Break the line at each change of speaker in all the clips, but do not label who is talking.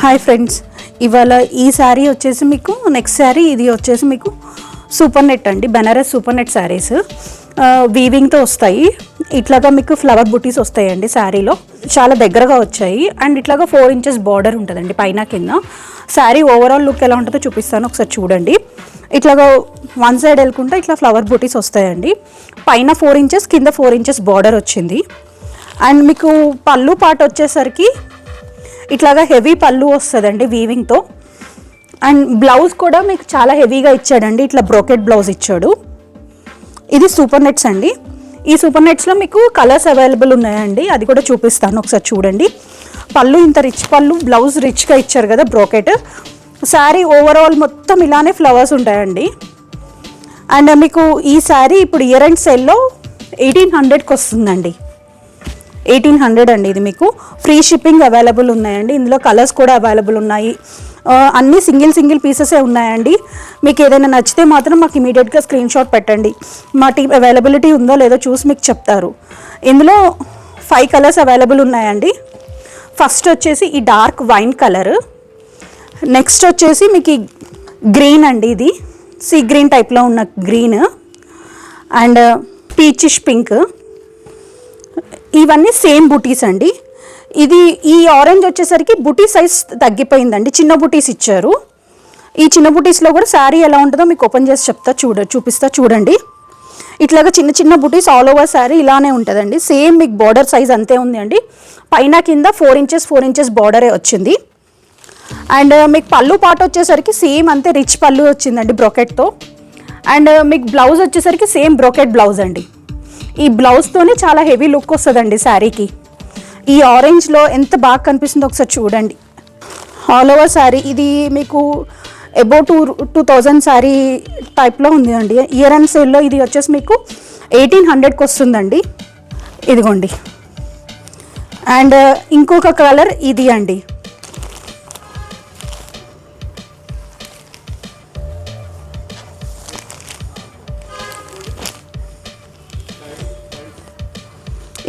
Hi friends, ఇవాళ ఈ శారీ వచ్చేసి మీకు నెక్స్ట్ శారీ ఇది వచ్చేసి మీకు సూపర్ నెట్ అండి, బెనారస్ సూపర్ నెట్ శారీస్ వీవింగ్తో వస్తాయి. ఇట్లాగా మీకు ఫ్లవర్ బుటీస్ వస్తాయండి శారీలో, చాలా దగ్గరగా వచ్చాయి. అండ్ ఇట్లాగా 4 ఇంచెస్ బార్డర్ ఉంటుందండి పైన కింద. శారీ ఓవరాల్ లుక్ ఎలా ఉంటుందో చూపిస్తాను, ఒకసారి చూడండి. ఇట్లాగా వన్ సైడ్ వెళ్ళుకుంటే ఇట్లా ఫ్లవర్ బుటీస్ వస్తాయండి. పైన 4 ఇంచెస్, కింద 4 ఇంచెస్ బార్డర్ వచ్చింది. అండ్ మీకు పళ్ళు పాట వచ్చేసరికి ఇట్లాగా హెవీ పళ్ళు వస్తుందండి వీవింగ్తో. అండ్ బ్లౌజ్ కూడా మీకు చాలా హెవీగా ఇచ్చాడండి, ఇట్లా బ్రోకెట్ బ్లౌజ్ ఇచ్చాడు. ఇది సూపర్ నెట్స్ అండి. ఈ సూపర్ నెట్స్లో మీకు కలర్స్ అవైలబుల్ ఉన్నాయండి, అది కూడా చూపిస్తాను, ఒకసారి చూడండి. పళ్ళు ఇంత రిచ్ పళ్ళు, బ్లౌజ్ రిచ్గా ఇచ్చారు కదా బ్రోకెట్. శారీ ఓవరాల్ మొత్తం ఇలానే ఫ్లవర్స్ ఉంటాయండి. అండ్ మీకు ఈ శారీ ఇప్పుడు ఇయర్ అండ్ సేల్లో 1800కి వస్తుందండి. 1800 అండి. ఇది మీకు ఫ్రీ షిప్పింగ్ అవైలబుల్ ఉన్నాయండి. ఇందులో కలర్స్ కూడా అవైలబుల్ ఉన్నాయి. అన్నీ సింగిల్ పీసెసే ఉన్నాయండి. మీకు ఏదైనా నచ్చితే మాత్రం మాకు ఇమీడియట్గా స్క్రీన్ షాట్ పెట్టండి. మా టీం అవైలబిలిటీ ఉందో లేదో చూసి మీకు చెప్తారు. ఇందులో 5 కలర్స్ అవైలబుల్ ఉన్నాయండి. ఫస్ట్ వచ్చేసి ఈ డార్క్ వైన్ కలర్, నెక్స్ట్ వచ్చేసి మీకు ఈ గ్రీన్ అండి, ఇది సీ గ్రీన్ టైప్లో ఉన్న గ్రీన్, అండ్ పీచిష్ పింక్. ఇవన్నీ సేమ్ బుటీస్ అండి. ఇది ఈ ఆరెంజ్ వచ్చేసరికి బుటీ సైజ్ తగ్గిపోయిందండి, చిన్న బుటీస్ ఇచ్చారు. ఈ చిన్న బుటీస్లో కూడా శారీ ఎలా ఉంటుందో మీకు ఓపెన్ చేసి చూపిస్తా చూడండి. ఇట్లాగా చిన్న బుటీస్ ఆల్ ఓవర్ శారీ ఇలానే ఉంటుందండి. సేమ్ మీకు బార్డర్ సైజ్ అంతే ఉంది అండి. పైన కింద 4 ఇంచెస్ బార్డరే వచ్చింది. అండ్ మీకు పళ్ళు పాట వచ్చేసరికి సేమ్ అంతే రిచ్ పళ్ళు వచ్చిందండి బ్రోకెట్తో. అండ్ మీకు బ్లౌజ్ వచ్చేసరికి సేమ్ బ్రోకెట్ బ్లౌజ్ అండి. ఈ బ్లౌజ్తోనే చాలా హెవీ లుక్ వస్తుందండి శారీకి. ఈ ఆరెంజ్లో ఎంత బాగా కనిపిస్తుందో ఒకసారి చూడండి. ఆల్ ఓవర్ శారీ ఇది మీకు అబౌట్ 2000 శారీ టైప్లో ఉంది అండి. ఇయర్ అండ్ సేల్లో ఇది వచ్చేసి మీకు 1800కి వస్తుందండి. ఇదిగోండి. అండ్ ఇంకొక కలర్ ఇది అండి.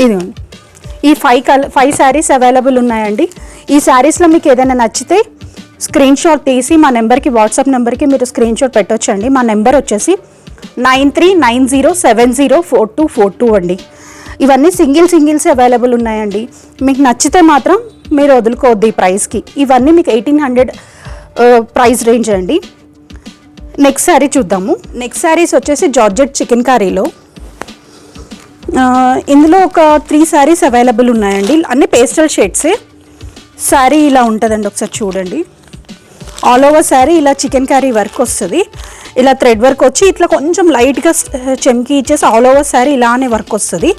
ఇదిగోండి. ఈ 5 శారీస్ అవైలబుల్ ఉన్నాయండి. ఈ శారీస్లో మీకు ఏదైనా నచ్చితే స్క్రీన్ షాట్ తీసి మా నెంబర్కి, వాట్సాప్ నెంబర్కి మీరు స్క్రీన్ షాట్ పెట్టొచ్చండి. మా నెంబర్ వచ్చేసి 9390704242 అండి. ఇవన్నీ సింగిల్స్ అవైలబుల్ ఉన్నాయండి. మీకు నచ్చితే మాత్రం మీరు వదులుకోవద్దు ఈ ప్రైస్కి. ఇవన్నీ మీకు 1800 ప్రైస్ రేంజ్ అండి. నెక్స్ట్ శారీ చూద్దాము. నెక్స్ట్ శారీస్ వచ్చేసి జార్జెట్ చికెన్ కర్రీలో. ఇందులో ఒక 3 శారీస్ అవైలబుల్ ఉన్నాయండి. అన్ని పేస్టల్ షేడ్సే. శారీ ఇలా ఉంటుందండి, ఒకసారి చూడండి. ఆల్ ఓవర్ శారీ ఇలా చికెన్ కర్రీ వర్క్ వస్తుంది. ఇలా థ్రెడ్ వర్క్ వచ్చి ఇట్లా కొంచెం లైట్గా చెమ్కి ఇచ్చేసి ఆల్ ఓవర్ శారీ ఇలానే వర్క్ వస్తుంది.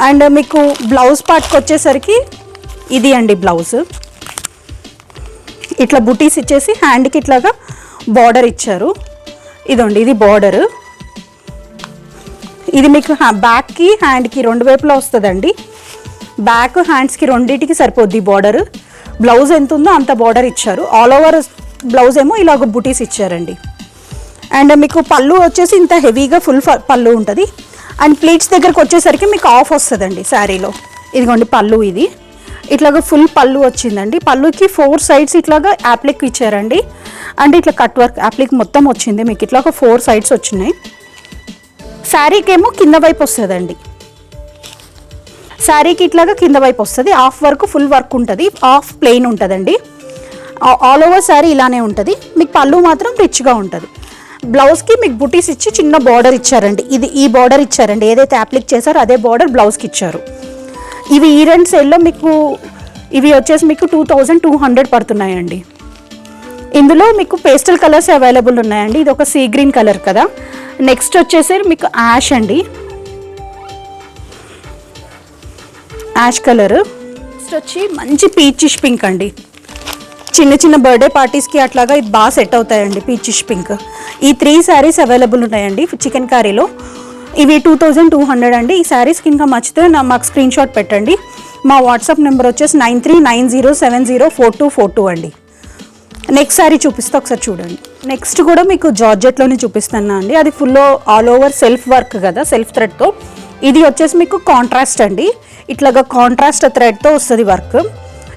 అండ్ మీకు బ్లౌజ్ పార్ట్కి వచ్చేసరికి ఇది అండి బ్లౌజ్. ఇట్లా బుటీస్ ఇచ్చేసి హ్యాండ్కి ఇట్లాగా బార్డర్ ఇచ్చారు. ఇదండి, ఇది బార్డరు. ఇది మీకు బ్యాక్కి హ్యాండ్కి 2 వైపులా వస్తుందండి. బ్యాక్ హ్యాండ్స్కి రెండింటికి సరిపోద్ది బార్డర్. బ్లౌజ్ ఎంత ఉందో అంత బార్డర్ ఇచ్చారు. ఆల్ ఓవర్ బ్లౌజ్ ఏమో ఇలాగ బుటీస్ ఇచ్చారండి. అండ్ మీకు పళ్ళు వచ్చేసి ఇంత హెవీగా ఫుల్ పళ్ళు ఉంటుంది. అండ్ ప్లీట్స్ దగ్గరకు వచ్చేసరికి మీకు ఆఫ్ వస్తుందండి శారీలో. ఇదిగోండి పళ్ళు, ఇది ఇట్లాగా ఫుల్ పళ్ళు వచ్చిందండి. పళ్ళుకి 4 సైడ్స్ ఇట్లాగా యాప్లిక్ ఇచ్చారండి. అండ్ ఇట్లా కట్ వర్క్ యాప్లిక్ మొత్తం వచ్చింది. మీకు ఇట్లాగా 4 సైడ్స్ వచ్చినాయి. శారీకి ఏమో కింద వైపు వస్తుందండి. శారీకి ఇట్లాగా కింద వైపు వస్తుంది. హాఫ్ వర్క్, ఫుల్ వర్క్ ఉంటుంది, హాఫ్ ప్లెయిన్ ఉంటుందండి. ఆల్ ఓవర్ శారీ ఇలానే ఉంటుంది. మీకు పళ్ళు మాత్రం రిచ్గా ఉంటుంది. బ్లౌజ్కి మీకు బుటీస్ ఇచ్చి చిన్న బార్డర్ ఇచ్చారండి. ఇది ఈ బార్డర్ ఇచ్చారండి, ఏదైతే అప్లిక్ చేశారో అదే బార్డర్ బ్లౌజ్కి ఇచ్చారు. ఇవి ఈ 2 సేల్లో మీకు ఇవి వచ్చేసి మీకు 2200 పడుతున్నాయండి. ఇందులో మీకు పేస్టల్ కలర్స్ అవైలబుల్ ఉన్నాయండి. ఇది ఒక సీ గ్రీన్ కలర్ కదా. నెక్స్ట్ వచ్చేసి మీకు యాష్ అండి, యాష్ కలర్. నెక్స్ట్ వచ్చి మంచి పీచిష్ పింక్ అండి. చిన్న బర్త్డే పార్టీస్కి అట్లాగా ఇది బాగా సెట్ అవుతాయండి, పీచిష్ పింక్. ఈ 3 శారీస్ అవైలబుల్ ఉన్నాయండి చికెన్ కర్రీలో. ఇవి 2200 అండి. ఈ శారీస్కి ఇంకా నచ్చితే మాకు స్క్రీన్ షాట్ పెట్టండి. మా వాట్సాప్ నెంబర్ వచ్చేసి 9390704242 అండి. నెక్స్ట్ శారీ చూపిస్తే ఒకసారి చూడండి. నెక్స్ట్ కూడా మీకు జార్జెట్లోనే చూపిస్తున్నా అండి. అది full all over self work కదా, సెల్ఫ్ థ్రెడ్తో. ఇది వచ్చేసి మీకు కాంట్రాస్ట్ అండి. ఇట్లాగా కాంట్రాస్ట్ థ్రెడ్తో వస్తుంది వర్క్.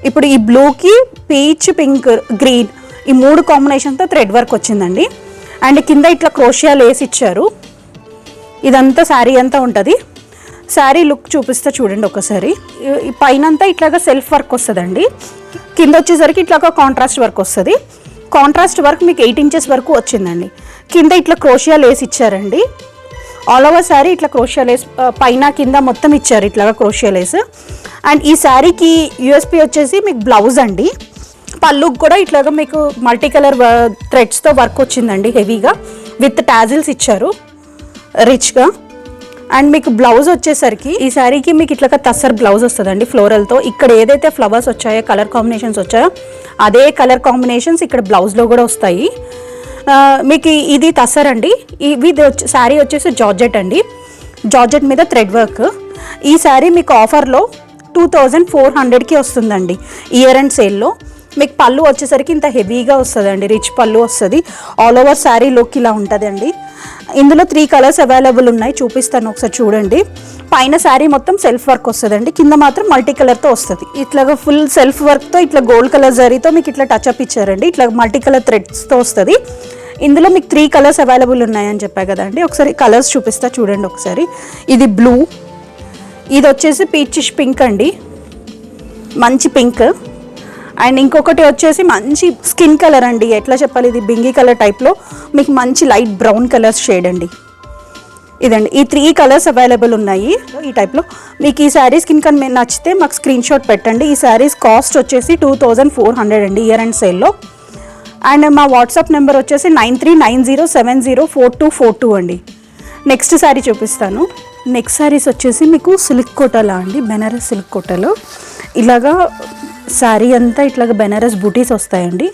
ఇప్పుడు ఈ బ్లూకి పీచ్, పింక్, గ్రీన్ ఈ 3 కాంబినేషన్తో థ్రెడ్ వర్క్ వచ్చిందండి. అండ్ కింద ఇట్లా క్రోషియా లేస్ ఇచ్చారు. ఇదంతా శారీ అంతా ఉంటుంది. శారీ లుక్ చూపిస్తే చూడండి ఒకసారి. ఈ పైన అంతా ఇట్లాగా సెల్ఫ్ వర్క్ వస్తుందండి. కింద వచ్చేసరికి ఇట్లాగా కాంట్రాస్ట్ వర్క్ వస్తుంది. కాంట్రాస్ట్ వర్క్ మీకు 8 ఇంచెస్ వరకు వచ్చిందండి. కింద ఇట్లా క్రోషియా లేస్ ఇచ్చారండి. ఆల్ ఓవర్ శారీ ఇట్లా క్రోషియా లేస్ పైన కింద మొత్తం ఇచ్చారు ఇట్లాగా క్రోషియా లేస్. అండ్ ఈ శారీకి యూఎస్పీ వచ్చేసి మీకు బ్లౌజ్ అండి. పళ్ళుకి కూడా ఇట్లాగా మీకు మల్టీ కలర్ థ్రెడ్స్తో వర్క్ వచ్చిందండి హెవీగా, విత్ టాజిల్స్ ఇచ్చారు రిచ్గా. అండ్ మీకు బ్లౌజ్ వచ్చేసరికి ఈ శారీకి మీకు ఇట్లా తస్సర్ బ్లౌజ్ వస్తుందండి ఫ్లోరల్తో. ఇక్కడ ఏదైతే ఫ్లవర్స్ వచ్చాయో, కలర్ కాంబినేషన్స్ వచ్చాయో అదే కలర్ కాంబినేషన్స్ ఇక్కడ బ్లౌజ్లో కూడా వస్తాయి. మీకు ఇది తస్సర్ అండి. ఇది శారీ వచ్చేసి జార్జెట్ అండి. జార్జెట్ మీద థ్రెడ్ వర్క్. ఈ శారీ మీకు ఆఫర్లో 2400కి వస్తుందండి ఇయర్ అండ్ సేల్లో. మీకు పళ్ళు వచ్చేసరికి ఇంత హెవీగా వస్తుందండి, రిచ్ పళ్ళు వస్తుంది. ఆల్ ఓవర్ శారీ లుక్ ఇలా ఉంటుందండి. ఇందులో 3 కలర్స్ అవైలబుల్ ఉన్నాయి, చూపిస్తాను ఒకసారి చూడండి. పైన శారీ మొత్తం సెల్ఫ్ వర్క్ వస్తుందండి, కింద మాత్రం మల్టీ కలర్తో వస్తుంది. ఇట్లాగా ఫుల్ సెల్ఫ్ వర్క్తో ఇట్లా గోల్డ్ కలర్ జరీతో మీకు ఇట్లా టచ్అప్ ఇచ్చారండి. ఇట్లా మల్టీ కలర్ థ్రెడ్స్తో వస్తుంది. ఇందులో మీకు 3 కలర్స్ అవైలబుల్ ఉన్నాయని చెప్పా కదండి. ఒకసారి కలర్స్ చూపిస్తా చూడండి ఒకసారి. ఇది బ్లూ, ఇది వచ్చేసి పీచిష్ పింక్ అండి, మంచి పింక్. అండ్ ఇంకొకటి వచ్చేసి మంచి స్కిన్ కలర్ అండి, ఎట్లా చెప్పాలి, ఇది బింగి కలర్ టైప్లో మీకు మంచి లైట్ బ్రౌన్ కలర్ షేడ్ అండి. ఇదండి, ఈ 3 కలర్స్ అవైలబుల్ ఉన్నాయి ఈ టైప్లో. మీకు ఈ శారీస్ కింద నచ్చితే మాకు స్క్రీన్ షాట్ పెట్టండి. ఈ శారీస్ కాస్ట్ వచ్చేసి 2400 అండి ఇయర్ అండ్ సేల్లో. అండ్ మా వాట్సాప్ నెంబర్ వచ్చేసి 9390704242 అండి. నెక్స్ట్ శారీ చూపిస్తాను. నెక్స్ట్ శారీస్ వచ్చేసి మీకు సిల్క్ కోటాలో అండి, బెనారస్ సిల్క్ కోటాలో. ఇలాగా శారీ అంతా ఇట్లాగా బెనారస్ బూటీస్ వస్తాయండి.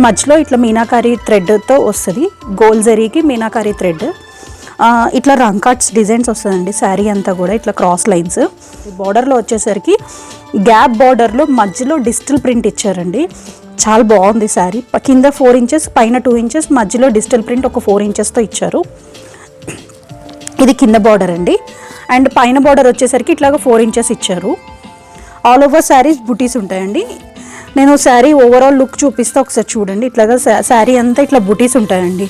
మధ్యలో ఇట్లా మీనాకారి థ్రెడ్తో వస్తుంది, గోల్డ్ జరీకి మీనాకారి థ్రెడ్. ఇట్లా రంకాట్స్ డిజైన్స్ వస్తుందండి శారీ అంతా కూడా, ఇట్లా క్రాస్ లైన్స్. బార్డర్లో వచ్చేసరికి గ్యాప్ బార్డర్లో మధ్యలో డిజిటల్ ప్రింట్ ఇచ్చారండి. చాలా బాగుంది శారీ. కింద 4 ఇంచెస్, పైన 2 ఇంచెస్, మధ్యలో డిజిటల్ ప్రింట్ ఒక 4 ఇంచెస్తో ఇచ్చారు. ఇది కింద బార్డర్ అండి. అండ్ పైన బార్డర్ వచ్చేసరికి ఇట్లాగా 4 ఇంచెస్ ఇచ్చారు. ఆల్ ఓవర్ శారీస్ బుటీస్ ఉంటాయండి. నేను శారీ ఓవరాల్ లుక్ చూపిస్తే ఒకసారి చూడండి. ఇట్లాగా శారీ అంతా ఇట్లా బుటీస్ ఉంటాయండి.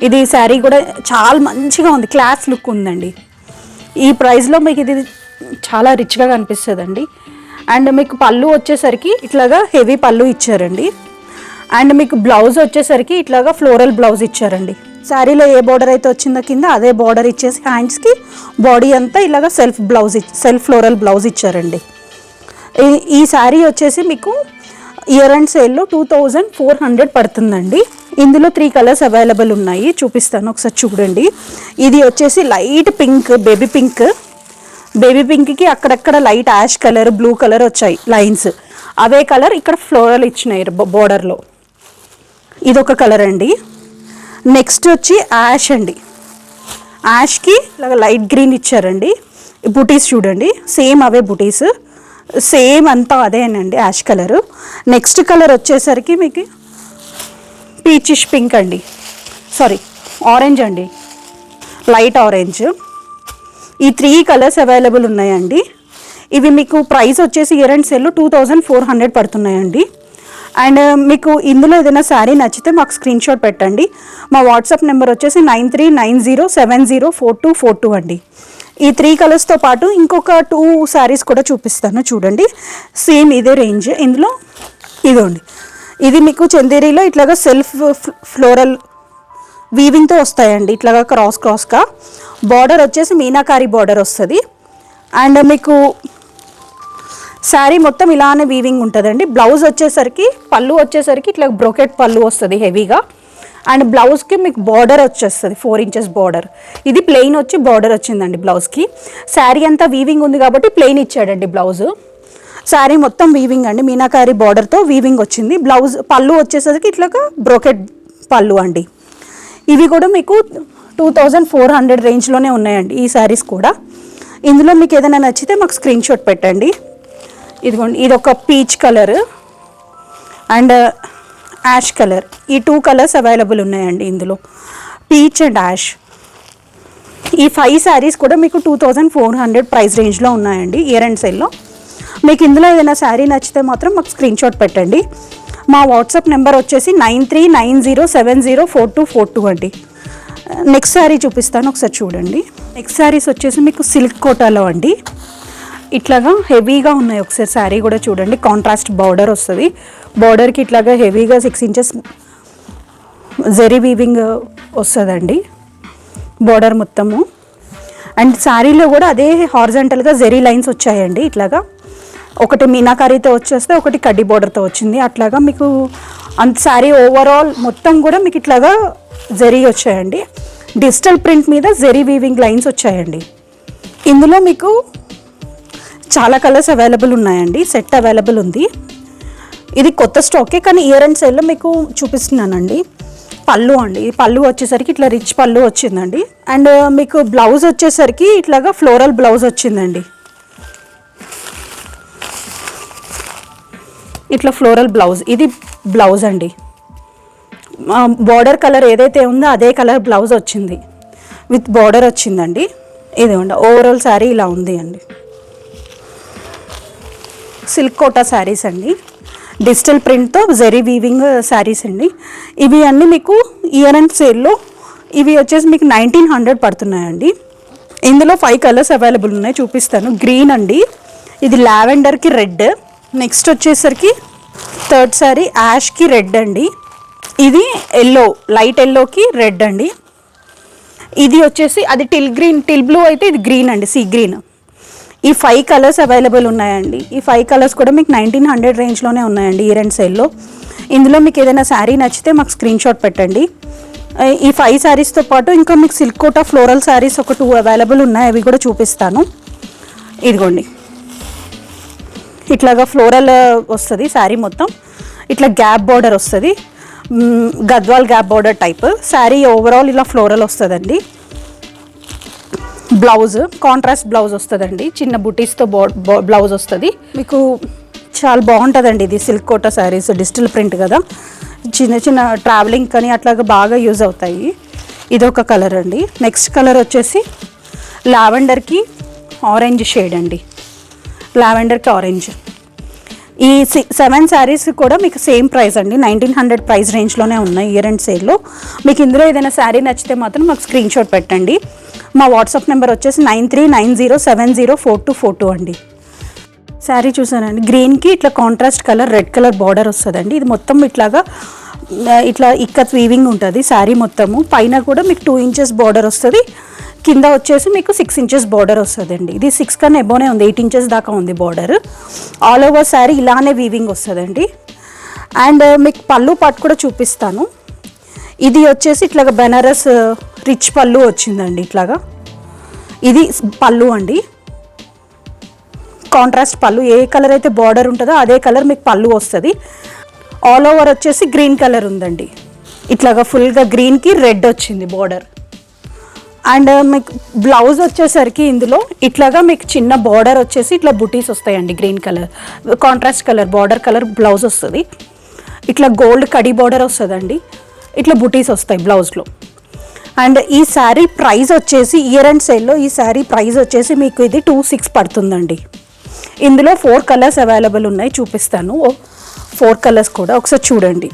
ఇది శారీ కూడా చాలా మంచిగా ఉంది, క్లాస్ లుక్ ఉందండి. ఈ ప్రైస్లో మీకు ఇది చాలా రిచ్గా కనిపిస్తుందండి. అండ్ మీకు పళ్ళు వచ్చేసరికి ఇట్లాగా హెవీ పళ్ళు ఇచ్చారండి. అండ్ మీకు బ్లౌజ్ వచ్చేసరికి ఇట్లాగా ఫ్లోరల్ బ్లౌజ్ ఇచ్చారండి. శారీలో ఏ బార్డర్ అయితే వచ్చిందో కింద అదే బార్డర్ ఇచ్చేసి హ్యాండ్స్కి బాడీ అంతా ఇలాగా సెల్ఫ్ ఫ్లోరల్ బ్లౌజ్ ఇచ్చారండి. ఈ శారీ వచ్చేసి మీకు ఇయర్ అండ్ సేల్లో 2400 పడుతుందండి. ఇందులో 3 కలర్స్ అవైలబుల్ ఉన్నాయి, చూపిస్తాను ఒకసారి చూడండి. ఇది వచ్చేసి light pink, baby pink. Baby పింక్కి అక్కడక్కడ light ash colour, blue colour వచ్చాయి లైన్స్. అవే కలర్ ఇక్కడ ఫ్లోరల్ ఇచ్చినాయి బోర్డర్లో. ఇదొక కలర్ అండి. నెక్స్ట్ వచ్చి యాష్ అండి. యాష్కి ఇలాగ లైట్ గ్రీన్ ఇచ్చారండి. బుటీస్ చూడండి, సేమ్ అవే బుటీస్, సేమ్ అంతా అదేనండి యాష్ కలరు. నెక్స్ట్ కలర్ వచ్చేసరికి మీకు పీచిష్ పింక్ అండి, సారీ ఆరెంజ్ అండి, లైట్ ఆరెంజ్. ఈ 3 కలర్స్ అవైలబుల్ ఉన్నాయండి. ఇవి మీకు ప్రైస్ వచ్చేసి ఇయర్ అండ్ సేల్లో 2400 పడుతున్నాయండి. అండ్ మీకు ఇందులో ఏదైనా శారీ నచ్చితే మాకు స్క్రీన్ షాట్ పెట్టండి. మా వాట్సాప్ నెంబర్ వచ్చేసి 9390704242 అండి. ఈ 3 కలర్స్తో పాటు ఇంకొక 2 శారీస్ కూడా చూపిస్తాను చూడండి. సేమ్ ఇదే రేంజ్. ఇందులో ఇదండి, ఇది మీకు చందేరీలో ఇట్లాగా సెల్ఫ్ ఫ్లోరల్ వీవింగ్తో వస్తాయండి. ఇట్లాగా క్రాస్గా బార్డర్ వచ్చేసి మీనాకారి బార్డర్ వస్తుంది. అండ్ మీకు శారీ మొత్తం ఇలానే వీవింగ్ ఉంటుందండి. బ్లౌజ్ వచ్చేసరికి పళ్ళు వచ్చేసరికి ఇట్లా బ్రోకెట్ పళ్ళు వస్తుంది హెవీగా. అండ్ బ్లౌజ్కి మీకు బార్డర్ వచ్చేస్తుంది 4 ఇంచెస్ బార్డర్. ఇది ప్లెయిన్ వచ్చి బార్డర్ వచ్చిందండి బ్లౌజ్కి. శారీ అంతా వీవింగ్ ఉంది కాబట్టి ప్లెయిన్ ఇచ్చాడండి బ్లౌజు. శారీ మొత్తం వీవింగ్ అండి, మీనాకారి బార్డర్తో వీవింగ్ వచ్చింది. బ్లౌజ్ పళ్ళు వచ్చేసరికి ఇట్లాగా బ్రోకెట్ పళ్ళు అండి. ఇవి కూడా మీకు 2400 రేంజ్లోనే ఉన్నాయండి ఈ శారీస్ కూడా. ఇందులో మీకు ఏదైనా నచ్చితే మాకు స్క్రీన్ షాట్ పెట్టండి. ఇదిగోండి, ఇది ఒక peach colour and ash colour. ఈ 2 కలర్స్ అవైలబుల్ ఉన్నాయండి ఇందులో, పీచ్ అండ్ యాష్. ఈ 5 శారీస్ కూడా మీకు 2400 ప్రైస్ రేంజ్లో ఉన్నాయండి ఇయర్ అండ్ సేల్లో. మీకు ఇందులో ఏదైనా శారీ నచ్చితే మాత్రం మాకు స్క్రీన్ షాట్ పెట్టండి. మా వాట్సాప్ నెంబర్ వచ్చేసి 9390704242 అండి. నెక్స్ట్ శారీ చూపిస్తాను, ఒకసారి చూడండి. నెక్స్ట్ శారీస్ వచ్చేసి మీకు సిల్క్ కోటాలో అండి. ఇట్లాగా హెవీగా ఉన్నాయి, ఒకసారి శారీ కూడా చూడండి. కాంట్రాస్ట్ బార్డర్ వస్తుంది, బార్డర్కి ఇట్లాగా హెవీగా 6 ఇంచెస్ జెరీ వీవింగ్ వస్తుందండి బార్డర్ మొత్తము. అండ్ శారీలో కూడా అదే హారిజాంటల్గా జెరీ లైన్స్ వచ్చాయండి. ఇట్లాగా ఒకటి మీనాకారీతో వచ్చేస్తే ఒకటి కడ్డీ బార్డర్తో వచ్చింది. అట్లాగా మీకు అంత శారీ ఓవరాల్ మొత్తం కూడా మీకు ఇట్లాగా జెరీ వచ్చాయండి. డిజిటల్ ప్రింట్ మీద జెరీ వీవింగ్ లైన్స్ వచ్చాయండి. ఇందులో మీకు చాలా కలర్స్ అవైలబుల్ ఉన్నాయండి, సెట్ అవైలబుల్ ఉంది. ఇది కొత్త స్టాకే, కానీ ఇయర్ అండ్ సేల్లో మీకు చూపిస్తున్నానండి. పళ్ళు అండి, ఈ పళ్ళు వచ్చేసరికి ఇట్లా రిచ్ పళ్ళు వచ్చిందండి. అండ్ మీకు బ్లౌజ్ వచ్చేసరికి ఇట్లాగా ఫ్లోరల్ బ్లౌజ్ వచ్చిందండి. ఇట్లా ఫ్లోరల్ బ్లౌజ్, ఇది బ్లౌజ్ అండి. బార్డర్ కలర్ ఏదైతే ఉందో అదే కలర్ బ్లౌజ్ వచ్చింది, విత్ బార్డర్ వచ్చిందండి. ఇది ఉండ ఓవరాల్ శారీ ఇలా ఉంది అండి. సిల్క్ కోటా శారీస్ అండి, డిజిటల్ ప్రింట్తో జెరీ వీవింగ్ శారీస్ అండి. ఇవి అన్నీ మీకు ఇయర్ అండ్ సేల్లో ఇవి వచ్చేసి మీకు 1900 పడుతున్నాయండి. ఇందులో 5 కలర్స్ అవైలబుల్ ఉన్నాయి, చూపిస్తాను. గ్రీన్ అండి, ఇది లావెండర్కి రెడ్. నెక్స్ట్ వచ్చేసరికి థర్డ్ శారీ యాష్కి రెడ్ అండి. ఇది ఎల్లో, లైట్ ఎల్లోకి రెడ్ అండి. ఇది వచ్చేసి అది టిల్ బ్లూ అయితే ఇది గ్రీన్ అండి, సీ గ్రీన్. ఈ 5 కలర్స్ అవైలబుల్ ఉన్నాయండి. ఈ 5 కలర్స్ కూడా మీకు 1900 రేంజ్లోనే ఉన్నాయండి ఇయర్ అండ్ సేల్లో. ఇందులో మీకు ఏదైనా శారీ నచ్చితే మాకు స్క్రీన్ షాట్ పెట్టండి. ఈ 5 శారీస్తో పాటు ఇంకా మీకు సిల్క్ కోటా ఫ్లోరల్ శారీస్ ఒక 2 అవైలబుల్ ఉన్నాయి, అవి కూడా చూపిస్తాను. ఇదిగోండి, ఇట్లాగా ఫ్లోరల్ వస్తుంది శారీ మొత్తం. ఇట్లా గ్యాప్ బార్డర్ వస్తుంది, Gadwal gap border type sari. Overall ఇలా ఫ్లోరల్ వస్తుందండి. బ్లౌజ్ కాంట్రాస్ట్ బ్లౌజ్ వస్తుందండి, చిన్న బుటీస్తో బ్లౌజ్ వస్తుంది మీకు. చాలా బాగుంటుందండి ఇది silk Kota saris, digital print కదా, చిన్న చిన్న ట్రావెలింగ్ కానీ అట్లాగా బాగా యూజ్ అవుతాయి. ఇది ఒక కలర్ అండి. నెక్స్ట్ కలర్ వచ్చేసి లావెండర్కి ఆరెంజ్ షేడ్ అండి, లావెండర్కి ఆరెంజ్. ఈ 7 శారీస్ కూడా మీకు సేమ్ ప్రైస్ అండి, 1900 ప్రైస్ రేంజ్లోనే ఉన్నాయి ఇయర్ అండ్ సేల్లో. మీకు ఇందులో ఏదైనా శారీ నచ్చితే మాత్రం మాకు స్క్రీన్ షాట్ పెట్టండి. మా వాట్సాప్ నెంబర్ వచ్చేసి 9390704242 అండి. శారీ చూసానండి, గ్రీన్కి ఇట్లా contrast colour red colour border వస్తుందండి. ఇది మొత్తం ఇట్లాగా ఇట్లా ఇక్కత్ వీవింగ్ ఉంటుంది శారీ మొత్తము. పైన కూడా మీకు 2 ఇంచెస్ బార్డర్ వస్తుంది, కింద వచ్చేసి మీకు 6 ఇంచెస్ బార్డర్ వస్తుందండి. ఇది 6 కన్నా ఎబోనే ఉంది, 8 ఇంచెస్ దాకా ఉంది బార్డర్. ఆల్ ఓవర్ శారీ ఇలానే వీవింగ్ వస్తుందండి. అండ్ మీకు పళ్ళు పాటు కూడా చూపిస్తాను. ఇది వచ్చేసి ఇట్లాగా బెనారస్ రిచ్ పళ్ళు వచ్చిందండి. ఇట్లాగా ఇది పళ్ళు అండి, కాంట్రాస్ట్ పళ్ళు. ఏ కలర్ అయితే బార్డర్ ఉంటుందో అదే కలర్ మీకు పళ్ళు వస్తుంది. ఆల్ ఓవర్ వచ్చేసి గ్రీన్ కలర్ ఉందండి. ఇట్లాగా ఫుల్గా గ్రీన్కి రెడ్ వచ్చింది బార్డర్. అండ్ మీకు బ్లౌజ్ వచ్చేసరికి ఇందులో ఇట్లాగా మీకు చిన్న బార్డర్ వచ్చేసి ఇట్లా బుటీస్ వస్తాయండి. Green colour contrast colour border colour blouse వస్తుంది. ఇట్లా గోల్డ్ కడీ బార్డర్ వస్తుందండి, ఇట్లా బుటీస్ వస్తాయి బ్లౌజ్లో. అండ్ ఈ శారీ ప్రైస్ వచ్చేసి ఇయర్ అండ్ సేల్లో ఈ శారీ ప్రైస్ వచ్చేసి మీకు ఇది 2600 పడుతుందండి. ఇందులో 4 కలర్స్ అవైలబుల్ ఉన్నాయి, చూపిస్తాను. 4 కలర్స్ కూడా ఒకసారి చూడండి.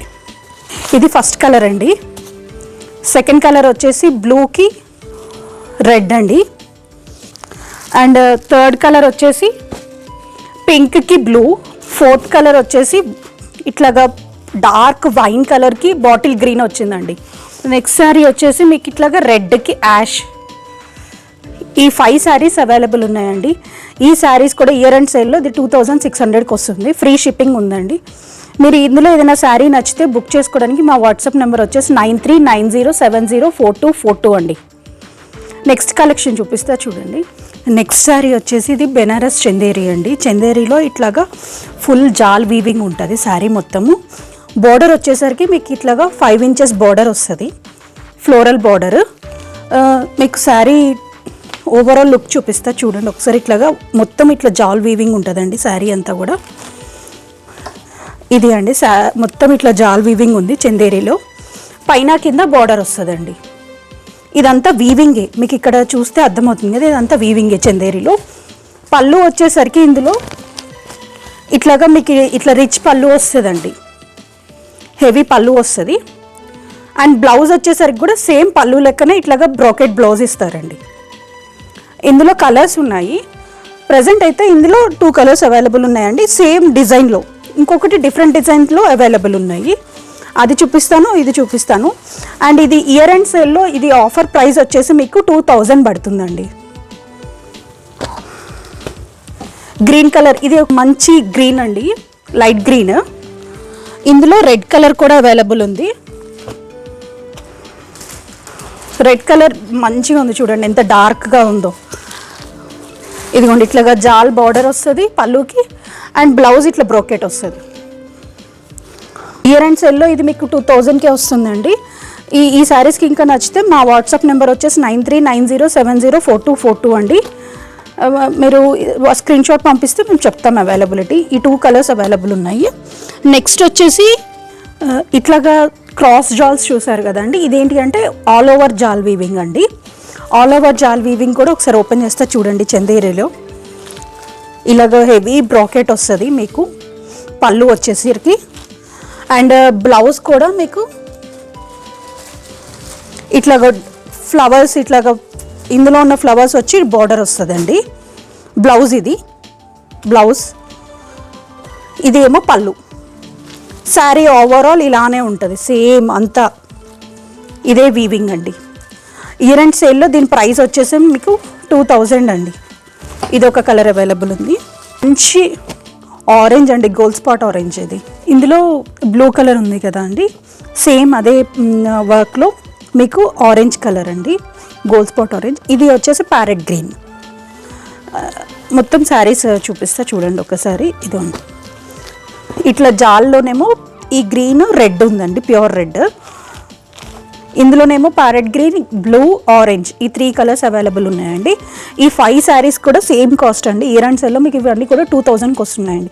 ఇది ఫస్ట్ కలర్ అండి. సెకండ్ కలర్ వచ్చేసి బ్లూకి రెడ్ అండి. అండ్ థర్డ్ కలర్ వచ్చేసి పింక్కి బ్లూ. ఫోర్త్ కలర్ వచ్చేసి ఇట్లాగా డార్క్ వైన్ కలర్కి బాటిల్ గ్రీన్ వచ్చిందండి. నెక్స్ట్ శారీ వచ్చేసి మీకు ఇట్లాగా రెడ్కి యాష్. ఈ 5 శారీస్ అవైలబుల్ ఉన్నాయండి. ఈ శారీస్ కూడా ఇయర్ అండ్ సేల్లో ఇది 2600కి వస్తుంది, ఫ్రీ షిప్పింగ్ ఉందండి. మీరు ఇందులో ఏదైనా శారీ నచ్చితే బుక్ చేసుకోవడానికి మా వాట్సాప్ నెంబర్ వచ్చేసి 9390704242 అండి. నెక్స్ట్ కలెక్షన్ చూపిస్తా చూడండి. నెక్స్ట్ శారీ వచ్చేసి ఇది బెనారస్ చందేరి అండి. చందేరిలో ఇట్లాగా ఫుల్ జాల్ వీవింగ్ ఉంటుంది శారీ మొత్తము. బార్డర్ వచ్చేసరికి మీకు ఇట్లాగా 5 ఇంచెస్ బార్డర్ వస్తుంది, ఫ్లోరల్ బార్డర్. మీకు శారీ ఓవరాల్ లుక్ చూపిస్తా చూడండి ఒకసారి. ఇట్లాగా మొత్తం ఇట్లా జాల్ వీవింగ్ ఉంటుందండి శారీ అంతా కూడా. ఇది అండి మొత్తం ఇట్లా జాల్ వీవింగ్ ఉంది చందేరిలో. పైన కింద బార్డర్ వస్తుందండి. ఇదంతా వీవింగే, మీకు ఇక్కడ చూస్తే అర్థమవుతుంది కదా, ఇదంతా వీవింగే చందేరిలో. పళ్ళు వచ్చేసరికి ఇందులో ఇట్లాగా మీకు ఇట్లా రిచ్ పళ్ళు వస్తుందండి, హెవీ పళ్ళు వస్తుంది. అండ్ బ్లౌజ్ వచ్చేసరికి కూడా సేమ్ పళ్ళు లెక్కనే ఇట్లాగా బ్రోకెట్ బ్లౌజ్ ఇస్తారండి. ఇందులో కలర్స్ ఉన్నాయి. ప్రజెంట్ అయితే ఇందులో 2 కలర్స్ అవైలబుల్ ఉన్నాయండి సేమ్ డిజైన్లో. ఇంకొకటి డిఫరెంట్ డిజైన్లో అవైలబుల్ ఉన్నాయి, అది చూపిస్తాను, ఇది చూపిస్తాను. అండ్ ఇది ఇయర్ అండ్ సేల్లో ఇది ఆఫర్ ప్రైస్ వచ్చేసి మీకు 2000 పడుతుందండి. గ్రీన్ కలర్, ఇది ఒక మంచి గ్రీన్ అండి, లైట్ గ్రీన్. ఇందులో రెడ్ కలర్ కూడా అవైలబుల్ ఉంది. రెడ్ కలర్ మంచిగా ఉంది చూడండి, ఎంత డార్క్గా ఉందో. ఇదిగోండి ఇట్లాగా జాల్ బార్డర్ వస్తుంది పళ్ళుకి, అండ్ బ్లౌజ్ ఇట్లా బ్రోకెట్ వస్తుంది. ఇయర్ అండ్ సెల్లో ఇది మీకు 2000కే వస్తుందండి. ఈ శారీస్కి ఇంకా నచ్చితే మా వాట్సాప్ నెంబర్ వచ్చేసి 9390704242 అండి. మీరు స్క్రీన్ షాట్ పంపిస్తే మేము చెప్తాం అవైలబిలిటీ. ఈ 2 కలర్స్ అవైలబుల్ ఉన్నాయి. నెక్స్ట్ వచ్చేసి ఇట్లాగా క్రాస్ జాల్స్ చూసారు కదండి, ఇదేంటి అంటే ఆల్ ఓవర్ జాల్ వీవింగ్ అండి. ఆల్ ఓవర్ జాల్ వీవింగ్ కూడా ఒకసారి ఓపెన్ చేస్తే చూడండి, చందేరిలో ఇలాగ హెవీ బ్రాకెట్ వస్తుంది మీకు పళ్ళు వచ్చేసరికి. అండ్ బ్లౌజ్ కూడా మీకు ఇట్లాగ ఫ్లవర్స్, ఇట్లాగ ఇందులో ఉన్న ఫ్లవర్స్ వచ్చి బార్డర్ వస్తుందండి. బ్లౌజ్ ఇది బ్లౌజ్, ఇదేమో పళ్ళు. శారీ ఓవరాల్ ఇలానే ఉంటుంది సేమ్ అంతా, ఇదే వీవింగ్ అండి. ఇయర్ అండ్ సేల్లో దీని ప్రైస్ వచ్చేసి మీకు 2000 అండి. ఇది ఒక కలర్ అవైలబుల్ ఉంది, మంచి ఆరెంజ్ అండి, గోల్డ్ స్పాట్ ఆరెంజ్. ఇది ఇందులో బ్లూ కలర్ ఉంది కదా అండి, సేమ్ అదే వర్క్లో మీకు ఆరెంజ్ కలర్ అండి, గోల్డ్ స్పాట్ ఆరెంజ్. ఇది వచ్చేసి ప్యారెట్ గ్రీన్. మొత్తం శారీస్ చూపిస్తా చూడండి ఒకసారి. ఇది ఉంది ఇట్లా జాల్లోనేమో ఈ గ్రీన్ రెడ్ ఉందండి, ప్యూర్ రెడ్. ఇందులోనేమో ప్యారెట్ గ్రీన్, బ్లూ, ఆరెంజ్, ఈ 3 కలర్స్ అవైలబుల్ ఉన్నాయండి. ఈ 5 శారీస్ కూడా సేమ్ కాస్ట్ అండి. ఇయర్ అండ్ సెల్లో మీకు ఇవన్నీ కూడా 2000కి వస్తున్నాయండి.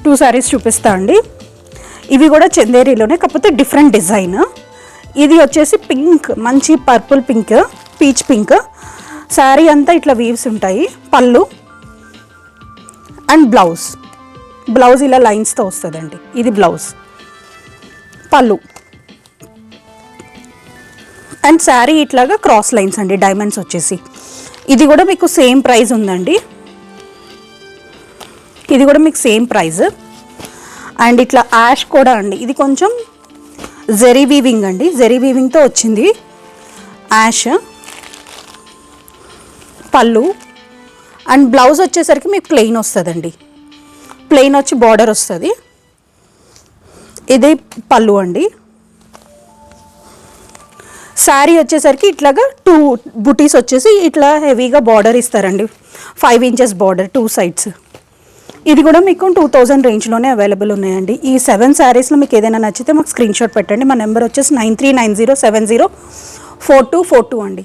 2 శారీస్ చూపిస్తా అండి. ఇవి కూడా చందేరిలోనే, కాకపోతే డిఫరెంట్ డిజైన్. ఇది వచ్చేసి పింక్, మంచి purple pink, peach pink. Sari అంతా ఇట్లా వీవ్స్ ఉంటాయి. పళ్ళు అండ్ బ్లౌజ్ ఇలా లైన్స్తో వస్తుందండి. ఇది బ్లౌజ్, పళ్ళు అండ్ శారీ ఇట్లాగా క్రాస్ లైన్స్ అండి, డైమండ్స్ వచ్చేసి. ఇది కూడా మీకు సేమ్ ప్రైస్ ఉందండి, ఇది కూడా మీకు సేమ్ ప్రైస్. అండ్ ఇట్లా యాష్ కూడా అండి, ఇది కొంచెం జెరీ వీవింగ్ అండి, జెరీ వీవింగ్తో వచ్చింది యాష్. పళ్ళు అండ్ బ్లౌజ్ వచ్చేసరికి మీకు ప్లెయిన్ వస్తుందండి, ప్లెయిన్ వచ్చి బార్డర్ వస్తుంది. ఇది పళ్ళు అండి. శారీ వచ్చేసరికి ఇట్లాగా 2 బుటీస్ వచ్చేసి ఇట్లా హెవీగా బార్డర్ ఇస్తారండి, 5 ఇంచెస్ బార్డర్ 2 సైడ్స్. ఇది కూడా మీకు 2000 రేంజ్లోనే అవైలబుల్ ఉన్నాయండి. ఈ 7 శారీస్లో మీకు ఏదైనా నచ్చితే మాకు స్క్రీన్ షాట్ పెట్టండి. మా నెంబర్ వచ్చేసి 9390704242 అండి.